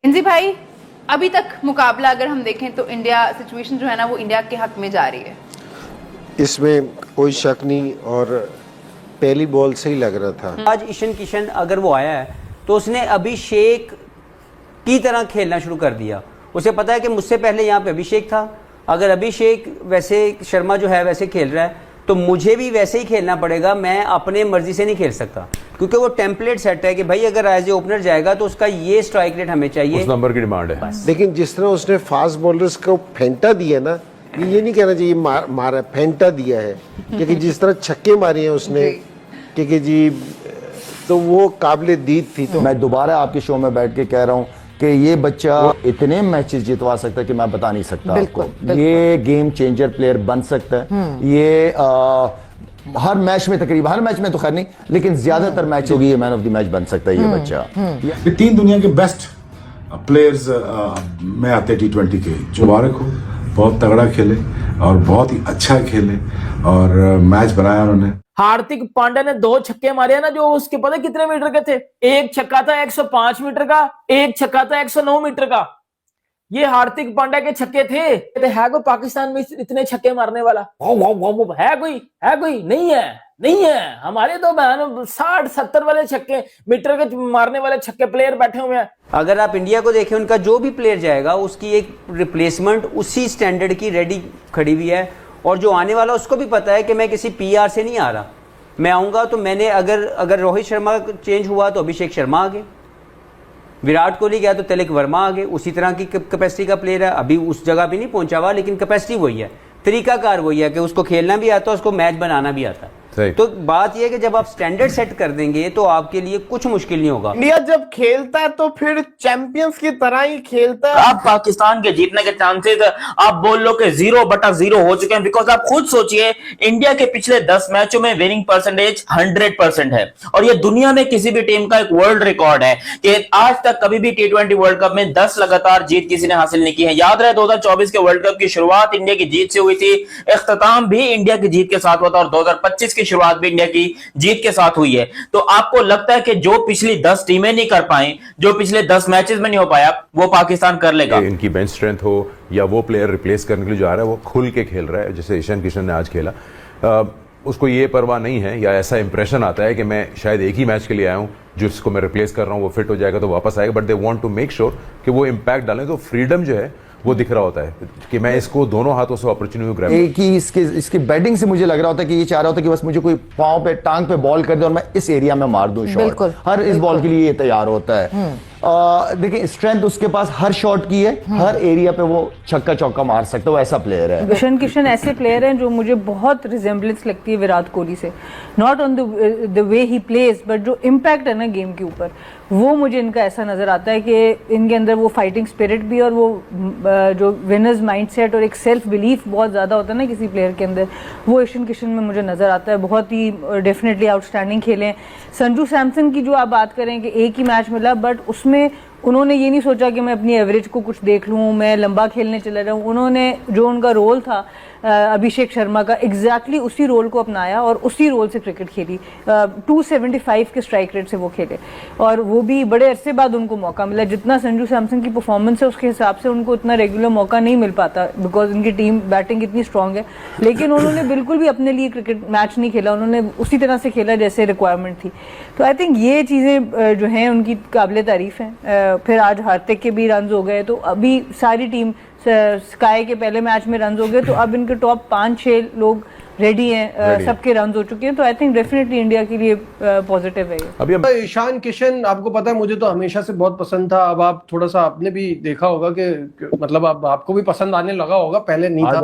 इंजी भाई, अभी तक मुकाबला अगर हम देखें तो इंडिया सिचुएशन जो है ना वो इंडिया के हक में जा रही है। इसमें कोई शक नहीं और पहली बॉल से ही लग रहा था। आज ईशान किशन अगर वो आया है तो उसने अभिषेक की तरह खेलना शुरू कर दिया। उसे पता है कि मुझसे पहले यहाँ पे अभिषेक था, अगर अभिषेक वैसे शर्मा जो है वैसे खेल रहा है तो मुझे भी वैसे ही खेलना पड़ेगा। मैं अपने मर्जी से नहीं खेल सकता क्योंकि वो टेम्पलेट सेट है कि भाई अगर एज ए ओपनर जाएगा तो उसका ये स्ट्राइक रेट हमें चाहिए, उस नंबर की डिमांड है। लेकिन जिस तरह उसने फास्ट बॉलर्स को फेंटा दिया ना, ये नहीं कहना चाहिए मारा, फेंटा दिया है। क्योंकि जिस तरह छक्के मारे हैं उसने, क्योंकि जी तो वो काबिले दीद थी। तो मैं दोबारा आपके शो में बैठ के कह रहा हूँ कि ये बच्चा इतने मैचेस जितवा सकता है कि मैं बता नहीं सकता आपको। ये गेम चेंजर प्लेयर बन सकता है। ये हर मैच में, तकरीबन हर मैच में तो खैर नहीं, लेकिन ज्यादातर मैच होगी ये मैन ऑफ द मैच बन सकता है ये बच्चा। ये 3 दुनिया के बेस्ट प्लेयर्स में आते T20 के। जो मुबारक हो, बहुत तगड़ा खेले और बहुत ही अच्छा खेले और मैच बनाया उन्होंने। हार्दिक पांड्या ने 2 छक्के मारे ना, जो उसके पता कितने मीटर के थे। एक छक्का था 105 मीटर का, एक छक्का था 109 मीटर का। ये हार्दिक पांड्या के छक्के थे। है कोई पाकिस्तान में इतने छक्के मारने वाला? है कोई? नहीं है। हमारे तो 60-70 वाले छक्के मीटर के मारने वाले छक्के प्लेयर बैठे हुए हैं। अगर आप इंडिया को देखें, उनका जो भी प्लेयर जाएगा उसकी एक रिप्लेसमेंट उसी स्टैंडर्ड की रेडी खड़ी हुई है। और जो आने वाला उसको भी पता है कि मैं किसी PR से नहीं आ रहा। मैं आऊंगा तो मैंने अगर रोहित शर्मा चेंज हुआ तो अभिषेक शर्मा आ गए, विराट कोहली गया तो तिलक वर्मा आ गए। उसी तरह की कैपेसिटी का प्लेयर है। अभी उस जगह भी नहीं पहुंचा हुआ, लेकिन कैपेसिटी वही है, तरीकाकार वही है कि उसको खेलना भी आता है, उसको मैच बनाना भी आता है। तो बात यह है कि जब आप स्टैंडर्ड सेट कर देंगे तो आपके लिए कुछ मुश्किल नहीं होगा। इंडिया जब खेलता है तो फिर चैंपियंस की तरह ही खेलता है। आप पाकिस्तान के जीतने के चांसेस आप बोल लो कि 0/0 हो चुके हैं। बिकॉज आप खुद सोचिए, इंडिया के पिछले 10 मैचों में विनिंग परसेंटेज 100% है और ये दुनिया में किसी भी टीम का एक वर्ल्ड रिकॉर्ड है कि आज तक कभी भी T20 वर्ल्ड कप में 10 लगातार जीत किसी ने हासिल नहीं की है। याद रहे 2024 के वर्ल्ड कप की शुरुआत इंडिया की जीत से हुई थी, इख्तिताम भी इंडिया की जीत के साथ हुआ था और 2025 की शुरुआत भी इंडिया की जीत के साथ हुई है। तो आपको लगता है कि जो पिछली 10 टीमें नहीं कर पाई, जो पिछले 10 मैचेस में नहीं हो पाया, वो पाकिस्तान कर लेगा? इनकी बेंच स्ट्रेंथ हो या वो प्लेयर रिप्लेस करने के लिए जो आ रहा है वो खुल के खेल रहा है, जैसे ईशान किशन ने आज खेला। उसको ये परवाह नहीं है या ऐसा इंप्रेशन आता है कि मैं शायद एक ही मैच के लिए आया हूं, जिसको मैं रिप्लेस कर रहा हूं वो फिट हो जाएगा तो वापस आएगा। But they want to make sure कि वो इम्पैक्ट डालें। तो फ्रीडम जो है वो दिख रहा होता है कि मैं इसको दोनों हाथों से अपॉर्चुनिटी ग्रैब। एक ही इसकी बैटिंग से मुझे लग रहा होता है कि ये चाह रहा होता है कि बस मुझे कोई पांव पे टांग पे बॉल कर दे और मैं इस एरिया में मार दूं शॉट। हर इस बॉल के लिए ये तैयार होता है। देखिए स्ट्रेंथ उसके पास हर शॉट की है, हर एरिया पे वो छक्का चौका मार सकता है, वो ऐसा प्लेयर है। ईशान किशन ऐसे प्लेयर हैं जो मुझे बहुत रिजेम्बलेंस लगती है विराट कोहली से, not on the way he plays but जो इम्पैक्ट है ना गेम के ऊपर, वो मुझे इनका ऐसा नजर आता है कि इनके अंदर वो फाइटिंग स्पिरिट भी और वो जो विनर्स माइंडसेट और एक सेल्फ बिलीफ बहुत ज़्यादा होता है ना किसी प्लेयर के अंदर, वो ईशान किशन में मुझे नज़र आता है। बहुत ही डेफिनेटली आउटस्टैंडिंग खेले हैं। संजू सैमसन की जो आप बात करें कि एक ही मैच मिला, बट उसमें उन्होंने ये नहीं सोचा कि मैं अपनी एवरेज को कुछ देख लूँ, मैं लंबा खेलने चला रहा हूँ। उन्होंने जो उनका रोल था अभिषेक शर्मा का, एग्जैक्टली उसी रोल को अपनाया और उसी रोल से क्रिकेट खेली। 275 के स्ट्राइक रेट से वो खेले और वो भी बड़े अरसे बाद उनको मौका मिला। जितना संजू सैमसन की परफॉर्मेंस है उसके हिसाब से उनको इतना रेगुलर मौका नहीं मिल पाता बिकॉज उनकी टीम बैटिंग इतनी स्ट्रांग है। लेकिन उन्होंने बिल्कुल भी अपने लिए क्रिकेट मैच नहीं खेला, उन्होंने उसी तरह से खेला जैसे रिक्वायरमेंट थी। तो आई थिंक ये चीज़ें जो हैं उनकी काबिल तारीफ़ हैं। फिर आज हार्दिक के भी रन हो गए, तो अभी सारी टीम, स्काई के पहले मैच में रन हो गए, तो अब इनके टॉप 5-6 लोग रेडी हैं, सबके रन हो चुके हैं। तो आई थिंक डेफिनेटली इंडिया के लिए पॉजिटिव है। अभी ईशान किशन, आपको पता है मुझे तो हमेशा से बहुत पसंद था। अब आप थोड़ा सा आपने भी देखा होगा कि मतलब आपको भी पसंद आने लगा होगा, पहले नहीं था।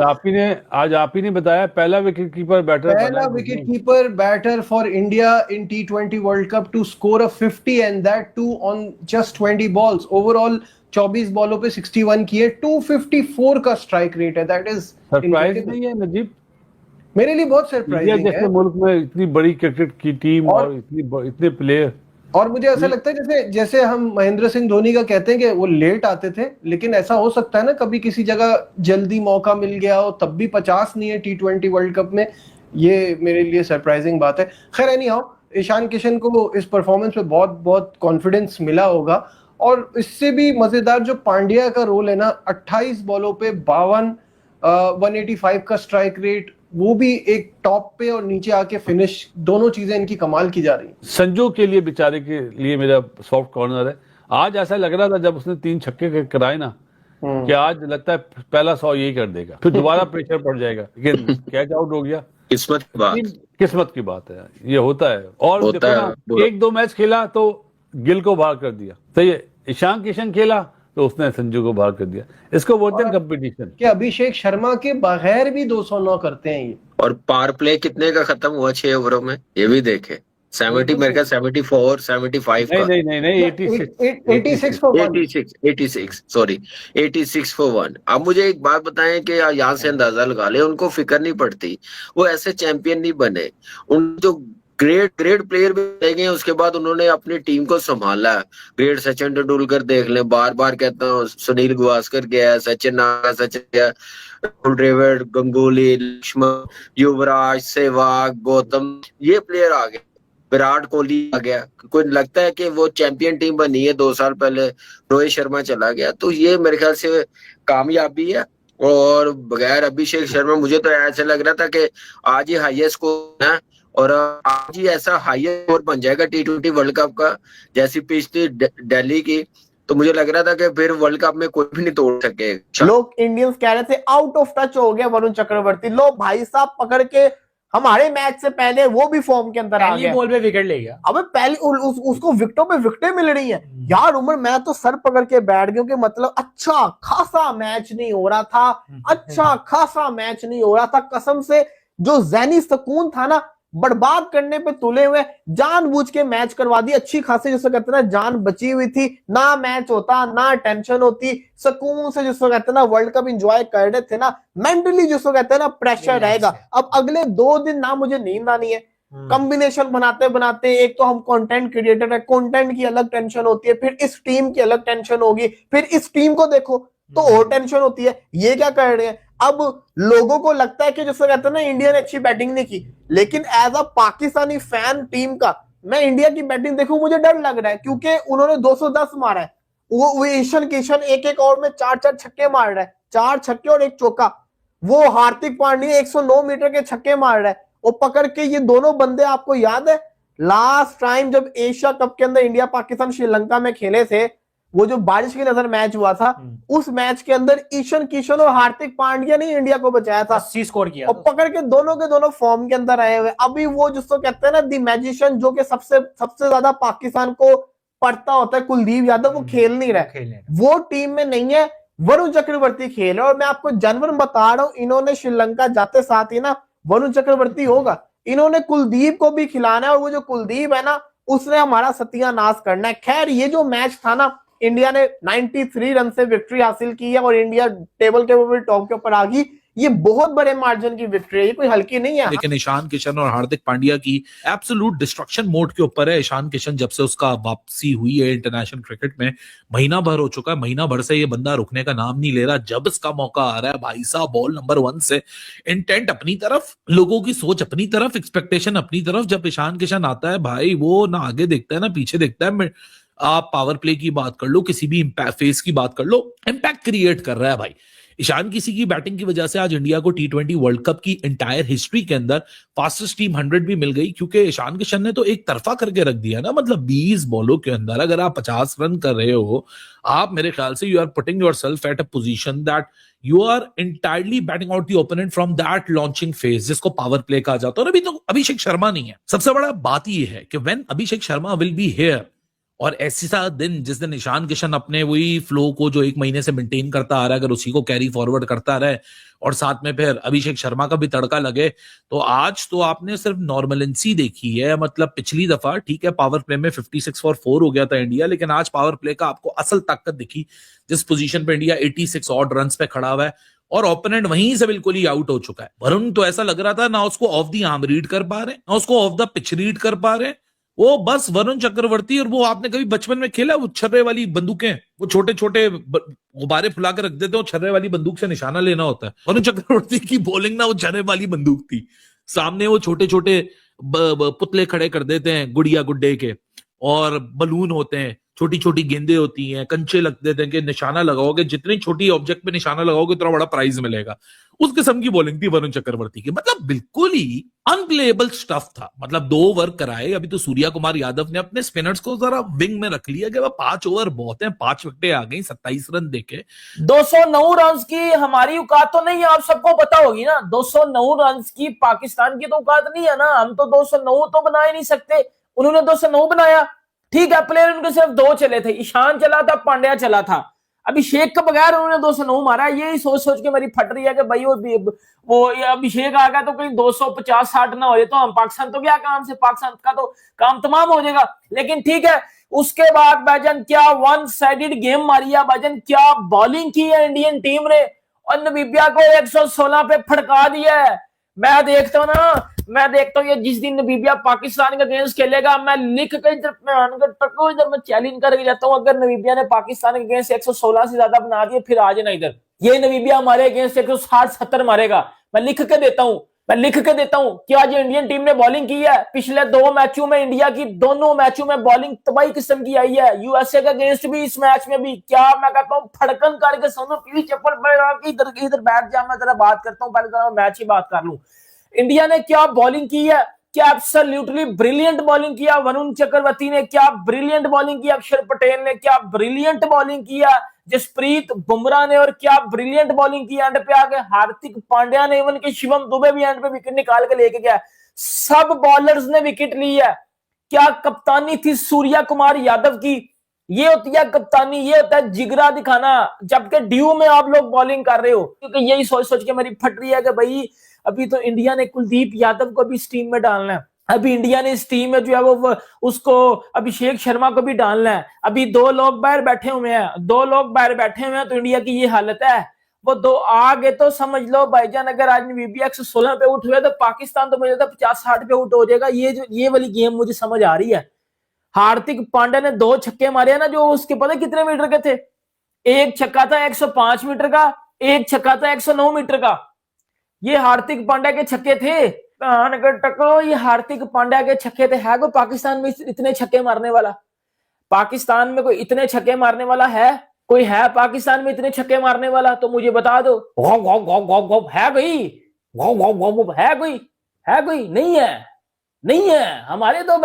आज आप ही ने बताया पहला wicket keeper batter for India in T20 world cup to score a 50 and that too on just 20 balls. Overall 24 बॉलों पे 61 किए, 254 का स्ट्राइक रेट है। दैट इज सरप्राइज नहीं है नजीब? मेरे लिए बहुत सरप्राइजिंग है। जैसे मुल्क में इतनी बड़ी क्रिकेट की टीम और इतने प्लेयर, और मुझे ऐसा लगता है जैसे हम महेंद्र सिंह धोनी का कहते हैं कि वो लेट आते थे, लेकिन ऐसा हो सकता है ना कभी किसी जगह जल्दी मौका मिल गया हो, तब भी 50 नहीं है T20 वर्ल्ड कप में। ये मेरे लिए सरप्राइजिंग बात है। खैर एनी हाउ, ईशान किशन को इस परफॉर्मेंस में बहुत बहुत कॉन्फिडेंस मिला होगा और इससे भी मजेदार जो पांड्या का रोल है ना, 28 बॉलों पे 52 185 का स्ट्राइक रेट, वो भी एक टॉप पे और नीचे आके फिनिश, दोनों चीजें इनकी कमाल की जा रही हैं। संजू के लिए बेचारे के लिए मेरा सॉफ्ट कॉर्नर है। आज ऐसा लग रहा था जब उसने 3 छक्के कराए ना कि आज लगता है पहला 100 यही कर देगा, फिर दोबारा प्रेशर पड़ जाएगा, लेकिन कैच आउट हो गया। किस्मत की बात है, ये होता है। और देखो ना, 1-2 मैच खेला तो गिल को बाहर कर दिया, सही है, ईशान किशन खेला तो उसने संजू को बाहर कर दिया। इसको बोलते हैं कंपटीशन। कि अभिषेक शर्मा के बगैर भी 209 करते हैं ये। और पावर प्ले कितने का खत्म हुआ 6 ओवरों में, ये भी देखे। 70 मेरे ख्याल 74 75 का नहीं 86 सॉरी 86 for 1। अब मुझे एक बात बताएं कि यहाँ से अंदाजा लगा ले, उनको फिक्र नहीं पड़ती, वो ऐसे चैंपियन नहीं बने। उन जो ग्रेट प्लेयर भी रह गए, उसके बाद उन्होंने अपनी टीम को संभाला। ग्रेट सचिन तेंदुलकर देख लें, बार बार कहता हूँ, सुनील गावस्कर गया, सचिन गया, ड्रेविड, गंगुली, लक्ष्मण, युवराज, सहवाग, गौतम, ये प्लेयर आ गए। विराट कोहली आ गया। कोई लगता है कि वो चैंपियन टीम बनी है 2 साल पहले, रोहित शर्मा चला गया, तो ये मेरे ख्याल से कामयाबी है। और बगैर अभिषेक शर्मा मुझे तो ऐसा लग रहा था कि आज ही हाईएस्ट स्कोर है, और आज ही ऐसा हाईएस्ट स्कोर बन जाएगा T20 वर्ल्ड कप का, जैसी पिच थी दिल्ली की, तो मुझे लग रहा था कि फिर वर्ल्ड कप में कोई भी नहीं तोड़ सके। लोग इंडियंस कह रहे थे आउट ऑफ टच हो गया वरुण चक्रवर्ती, लो भाई साहब पकड़ के हमारे मैच से पहले वो भी फॉर्म के अंदर आ गया, बॉल पे विकेट ले गया। अबे पहले उसको विकेटों पे विकेटें मिल रही हैं यार। उमर मैं तो सर पकड़ के बैठ गया कि मतलब अच्छा खासा मैच नहीं हो रहा था, अच्छा खासा मैच नहीं हो रहा था, कसम से जो ज़हनी सुकून था ना बर्बाद करने पे तुले हुए, जानबूझ के मैच करवा दी। अच्छी खासी जिसको कहते हैं ना जान बची हुई थी, ना मैच होता ना टेंशन होती, सुकून से जिसको कहते हैं ना वर्ल्ड कप एंजॉय कर रहे थे ना। मेंटली जिसको कहते हैं ना प्रेशर रहेगा। अब अगले 2 दिन ना मुझे नींद आनी है, कॉम्बिनेशन बनाते बनाते, एक तो हम कंटेंट क्रिएटर है, कंटेंट की अलग टेंशन होती है, फिर इस टीम की अलग टेंशन होगी, फिर इस टीम को देखो तो और टेंशन होती है, ये क्या कर रहे हैं। अब लोगों को लगता है कि जिसको कहते हैं ना इंडिया ने अच्छी बैटिंग नहीं की, लेकिन as a Pakistani fan team का मैं इंडिया की बैटिंग देखूं मुझे डर लग रहा है, क्योंकि उन्होंने 210 मारा है। वो ईशान किशन एक ओवर में 4 छक्के मार रहा है, 4 छक्के और 1 चौका। वो हार्दिक पांड्या 109 मीटर के छक्के मार रहा है, वो पकड़ के। ये दोनों बंदे आपको याद है लास्ट टाइम जब एशिया कप के अंदर इंडिया पाकिस्तान श्रीलंका में खेले थे, वो जो बारिश की नजर मैच हुआ था, उस मैच के अंदर ईशान किशन और हार्दिक पांड्या ने इंडिया को बचाया था, 80 स्कोर किया, और पकड़ के दोनों फॉर्म के अंदर आए हुए। अभी वो जिसको कहते हैं ना दी मैजिशियन, जो कि सबसे ज्यादा पाकिस्तान को पढ़ता होता है, कुलदीप यादव, वो खेल नहीं रहा, वो टीम में नहीं है। वरुण चक्रवर्ती खेल है, और मैं आपको जनवर बता रहा हूं, इन्होंने श्रीलंका जाते साथ ही ना वरुण चक्रवर्ती होगा, इन्होंने कुलदीप को भी खिलाना है, और वो जो कुलदीप है ना उसने हमारा सत्यानाश करना है। खैर ये जो मैच था ना, इंडिया ने 93 रन से विक्ट्री हासिल की है और इंडिया टेबल के ऊपर टॉप के ऊपर आ गई। ये बहुत बड़े मार्जिन की विक्ट्री है, ये कोई हल्की नहीं है। लेकिन ईशान किशन और हार्दिक पांड्या की एब्सोल्यूट डिस्ट्रक्शन मोड के ऊपर है। ईशान किशन जब से उसका वापसी हुई है इंटरनेशनल क्रिकेट में, महीना भर हो चुका है, महीना भर से ये बंदा रुकने का नाम नहीं ले रहा। जब इसका मौका आ रहा है भाई साहब, बॉल नंबर 1 से इंटेंट अपनी तरफ, लोगों की सोच अपनी तरफ, एक्सपेक्टेशन अपनी तरफ। जब ईशान किशन आता है भाई, वो ना आगे देखता है ना पीछे देखता है। आप पावर प्ले की बात कर लो, किसी भी फेस की बात कर लो, इंपैक्ट क्रिएट कर रहा है भाई। ईशान किसी की बैटिंग की वजह से आज इंडिया को T20 वर्ल्ड कप की एंटायर हिस्ट्री के अंदर फास्टेस्ट टीम 100 भी मिल गई, क्योंकि ईशान किशन ने तो एक तरफा करके रख दिया ना। मतलब 20 बॉलों के अंदर अगर आप 50 रन कर रहे हो, आप मेरे ख्याल से you are putting yourself at a position that you are entirely batting out the opponent from that launching phase, जिसको पावर प्ले कहा जाता है। और अभी तो अभिषेक शर्मा नहीं है। सबसे बड़ा बात यह है कि when Abhishek Sharma will be here, और ऐसा दिन जिस दिन ईशान किशन अपने वही फ्लो को जो 1 महीने से मेंटेन करता आ रहा है, अगर उसी को कैरी फॉरवर्ड करता रहे और साथ में फिर अभिषेक शर्मा का भी तड़का लगे, तो आज तो आपने सिर्फ नॉर्मलेंसी देखी है। मतलब पिछली दफा ठीक है पावर प्ले में 56 for 4 हो गया था इंडिया, लेकिन आज पावर प्ले का आपको असल ताकत दिखी, जिस पोजीशन पे इंडिया 86 ऑड रन पे खड़ा हुआ है और ओपोनेंट वहीं से बिल्कुल ही आउट हो चुका है। वरुण तो ऐसा लग रहा था ना उसको ऑफ द आर्म रीड कर पा रहे, ना उसको ऑफ द पिच रीड कर पा रहे। वो बस वरुण चक्रवर्ती, और वो आपने कभी बचपन में खेला वो छर्रे वाली बंदूकें, वो छोटे छोटे गुब्बारे फुला के रख देते हो, छर्रे वाली बंदूक से निशाना लेना होता है। वरुण चक्रवर्ती की बॉलिंग ना वो छर्रे वाली बंदूक थी, सामने वो छोटे छोटे पुतले खड़े कर देते हैं गुड़िया गुड्डे के, और बलून होते हैं, छोटी छोटी गेंदें होती हैं, कंचे लगते थे कि निशाना लगाओगे, जितनी छोटी ऑब्जेक्ट पे निशाना लगाओगे उतना बड़ा प्राइज मिलेगा। उस किस्म की बॉलिंग थी वरुण चक्रवर्ती की, मतलब बिल्कुल ही अनप्लेएबल स्टफ था। मतलब 2 ओवर कराए, अभी तो सूर्या कुमार यादव ने अपने स्पिनर्स को जरा विंग में रख लिया कि 5 ओवर बहुत है, 5 विकेटें आ गई, 27 रन देके। 209 रन की हमारी औकात तो नहीं है, आप सबको पता होगी ना। 209 रन की पाकिस्तान की तो औकात नहीं है ना, हम तो 209 तो बना ही नहीं सकते। उन्होंने 209 बनाया, ठीक है, प्लेयर उनके सिर्फ 2 चले थे, ईशान चला था, पांड्या चला था। अभिषेक के बगैर उन्होंने 209 मारा। यही सोच सोच के मेरी फट रही है कि भाई वो अभिषेक आ गया तो कहीं 250-60 ना हो जाए तो हम पाकिस्तान तो क्या काम से, पाकिस्तान का तो काम तमाम हो जाएगा। लेकिन ठीक है, उसके बाद भाईजान क्या वन साइडेड गेम मारी है भाईजान, क्या बॉलिंग की है इंडियन टीम ने, और नमीबिया को 116 पे फटका दिया है। मैं देखता हूँ ये जिस दिन नमीबिया पाकिस्तान के अगेंस्ट खेलेगा, मैं लिख के इधर मैं चैलेंज करके जाता हूँ, अगर नमीबिया ने पाकिस्तान के अगेंस्ट 116 से ज्यादा बना दिए फिर आ जाना इधर, ये नमीबिया हमारे अगेंस्ट 160-70 मारेगा। मैं लिख के देता हूँ कि आज इंडियन टीम ने बॉलिंग की है। पिछले 2 मैचों में इंडिया की दोनों मैचों में बॉलिंग तबाही किस्म की आई है, यूएसए के अगेंस्ट भी, इस मैच में भी। क्या मैं कहता हूँ, फड़कन करके सुनो, पीली चप्पल इधर बैठ जा, मैं जरा बात करता हूँ, पहले मैच की बात कर लूं। इंडिया ने क्या बॉलिंग की है, क्या एब्सोल्युटली ब्रिलियंट बॉलिंग किया वरुण चक्रवर्ती ने, क्या ब्रिलियंट बॉलिंग की अक्षर पटेल ने, क्या ब्रिलियंट बॉलिंग किया जसप्रीत बुमराह ने, और क्या ब्रिलियंट बॉलिंग की एंड पे आगे हार्दिक पांड्या ने, इवन के शिवम दुबे भी एंड पे विकेट निकाल के लेके गया। सब बॉलर्स ने विकेट ली है। क्या कप्तानी थी सूर्या कुमार यादव की। ये होती है कप्तानी, ये होता है जिगरा दिखाना, जबकि ड्यू में आप लोग बॉलिंग कर रहे हो। क्योंकि यही सोच सोच के मेरी फट रही है कि भाई अभी तो इंडिया ने कुलदीप यादव को भी इस टीम में डालना है, अभी इंडिया ने इस टीम में जो है वो उसको अभिषेक शर्मा को भी डालना है। अभी 2 लोग बाहर बैठे हुए हैं, तो इंडिया की ये हालत है। वो 2 आ गए तो समझ लो भाईजान, अगर आज नमीबिया 116 पे आउट हुए तो पाकिस्तान तो मुझे 50-60 पे आउट हो जाएगा। ये वाली गेम मुझे समझ आ रही है। हार्दिक पांड्या ने 2 छक्के मारे ना, जो उसके पता कितने मीटर के थे। एक छक्का था 105 मीटर का, एक छक्का था 109 मीटर का। ये हार्दिक पांड्या के छक्के थे। ये हार्दिक पांड्या के छक्के थे। है कोई पाकिस्तान में इतने छक्के मारने वाला? पाकिस्तान में कोई इतने छक्के मारने वाला है? कोई है पाकिस्तान में इतने छक्के मारने वाला? तो मुझे बता दो। है कोई? नहीं है। हमारे तो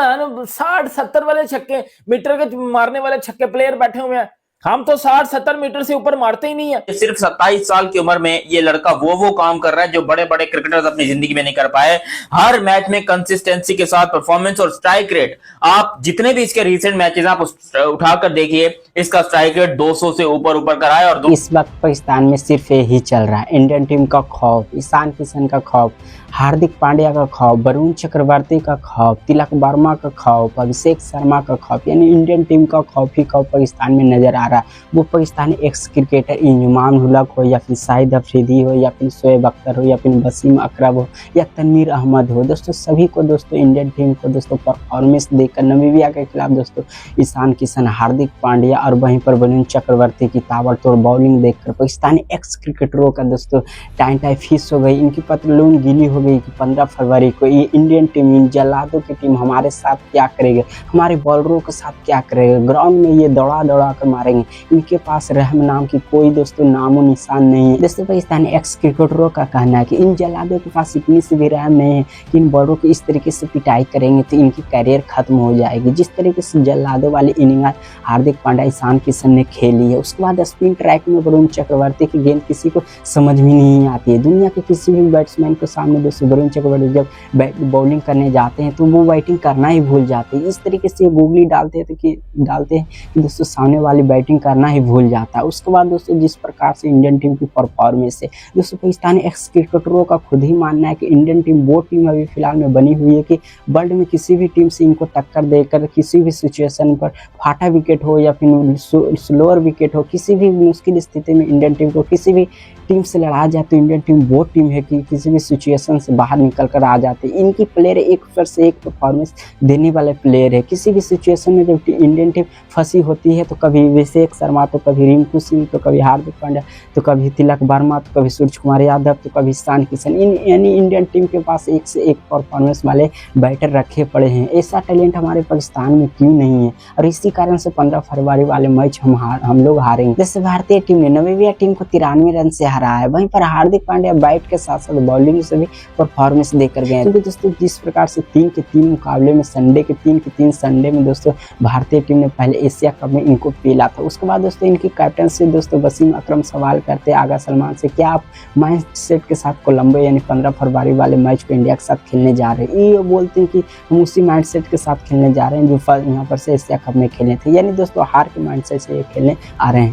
60-70 वाले छक्के मीटर के मारने वाले छक्के प्लेयर बैठे हुए हैं। हम तो 60-70 मीटर से ऊपर मारते ही नहीं है। सिर्फ 27 साल की उम्र में ये लड़का वो काम कर रहा है जो बड़े बड़े क्रिकेटर्स अपनी जिंदगी में नहीं कर पाए। हर मैच में कंसिस्टेंसी के साथ परफॉर्मेंस और स्ट्राइक रेट, आप जितने भी इसके रिसेंट मैचेस आप उठाकर देखिए, इसका स्ट्राइक रेट 200 से ऊपर करा है। और इस वक्त पाकिस्तान में सिर्फ यही चल रहा है, इंडियन टीम का खौफ, ईशान किशन का खौफ, हार्दिक पांड्या का खौफ, वरुण चक्रवर्ती का खौफ, तिलक वर्मा का खौफ, अभिषेक शर्मा का खौफ, यानी इंडियन टीम का खौफ ही खौफ पाकिस्तान में नजर आ रहा है। वो पाकिस्तानी एक्स क्रिकेटर इंजमान उल-हक हो, या फिर शाहिद अफरीदी हो, या फिर शोएब अख्तर हो, या फिर वसीम अकरम हो, या तनवीर अहमद हो। दोस्तों सभी को दोस्तों इंडियन टीम को दोस्तों परफॉर्मेंस देखकर नमीबिया के खिलाफ दोस्तों ईशान किशन, हार्दिक पांड्या और वहीं पर वरुण चक्रवर्ती की ताबड़तोड़ बॉलिंग देखकर पाकिस्तानी एक्स क्रिकेटरों का दोस्तों टाइम फिश हो गई, इनकी पतलून गीली हो गई कि 15 फरवरी को ये इंडियन टीम, इन जल्लादों की टीम हमारे साथ क्या करेगी, हमारे बॉलरों के साथ क्या करेगा। ग्राउंड में ये दौड़ा कर मारेंगे। इनके पास रहम नाम की कोई दोस्तों नामो निशान नहीं है। दोस्तों पाकिस्तानी एक्स क्रिकेटरों का कहना है कि इन जल्लादों के पास इतनी सी भी रहम नहीं है कि इन बॉलरों की इस तरीके से पिटाई करेंगे तो इनकी करियर खत्म हो जाएगी। जिस तरीके से जल्लादों वाली इनिंग हार्दिक पांड्या, ईशान किशन ने खेली है, उसके बाद स्पिन ट्रैक में वरुण चक्रवर्ती की गेंद किसी को समझ में नहीं आती है। दुनिया के किसी भी बैट्समैन के सामने दोस्तों वरुण चक्रवर्ती जब बॉलिंग करने जाते हैं तो वो बैटिंग करना ही भूल जाते हैं। इस तरीके से गूगली डालते हैं कि दोस्तों सामने वाली बैटिंग करना ही भूल जाता है। उसके बाद दोस्तों जिस प्रकार से इंडियन टीम की परफॉर्मेंस है, दोस्तों पाकिस्तानी एक्स क्रिकेटरों का खुद ही मानना है कि इंडियन टीम वो टीम अभी फिलहाल में बनी हुई है कि वर्ल्ड में किसी भी टीम से इनको टक्कर देकर किसी भी सिचुएशन पर फाटा विकेट हो या फिर स्लोअर विकेट हो, किसी भी मुश्किल स्थिति में इंडियन टीम को किसी भी टीम से लड़ा जाए तो इंडियन टीम वो टीम है कि किसी भी सिचुएशन से बाहर निकल कर आ जाती है। इनकी प्लेयर एक पर से एक परफॉर्मेंस देने वाले प्लेयर है। किसी भी सिचुएशन में जब इंडियन टीम फंसी होती है तो कभी अभिषेक शर्मा, तो कभी रिंकू सिंह, तो कभी हार्दिक पांड्या, तो कभी तिलक वर्मा, तो कभी सूर्य कुमार यादव, तो कभी ईशान किशन। यानी इंडियन टीम के पास एक से एक परफॉर्मेंस वाले बैटर रखे पड़े हैं। ऐसा टैलेंट हमारे पाकिस्तान में क्यों नहीं है? और इसी कारण से 15 फरवरी वाले मैच हम लोग हारेंगे। जैसे भारतीय टीम ने नामीबिया टीम को 93 रन से हराया है, वहीं पर हार्दिक पांड्या बैट के साथ साथ बॉलिंग से भी परफॉर्मेंस देकर गए। क्योंकि दोस्तों जिस प्रकार से 3 के 3 मुकाबले में संडे के 3 के 3 संडे में दोस्तों भारतीय टीम ने पहले एशिया कप में इनको पेला था। उसके बाद दोस्तों इनकी कैप्टन से दोस्तों वसीम अकरम सवाल करते आगा सलमान से, क्या आप माइंड सेट के साथ कोलंबो यानी 15 फरवरी वाले मैच को इंडिया के साथ खेलने जा रहे हैं? ये बोलते हैं कि हम उसी माइंड सेट के साथ खेलने जा रहे हैं जो यहाँ पर से एशिया कप में खेले थे। यानी दोस्तों हार के माइंड सेट से खेलने आ रहे हैं।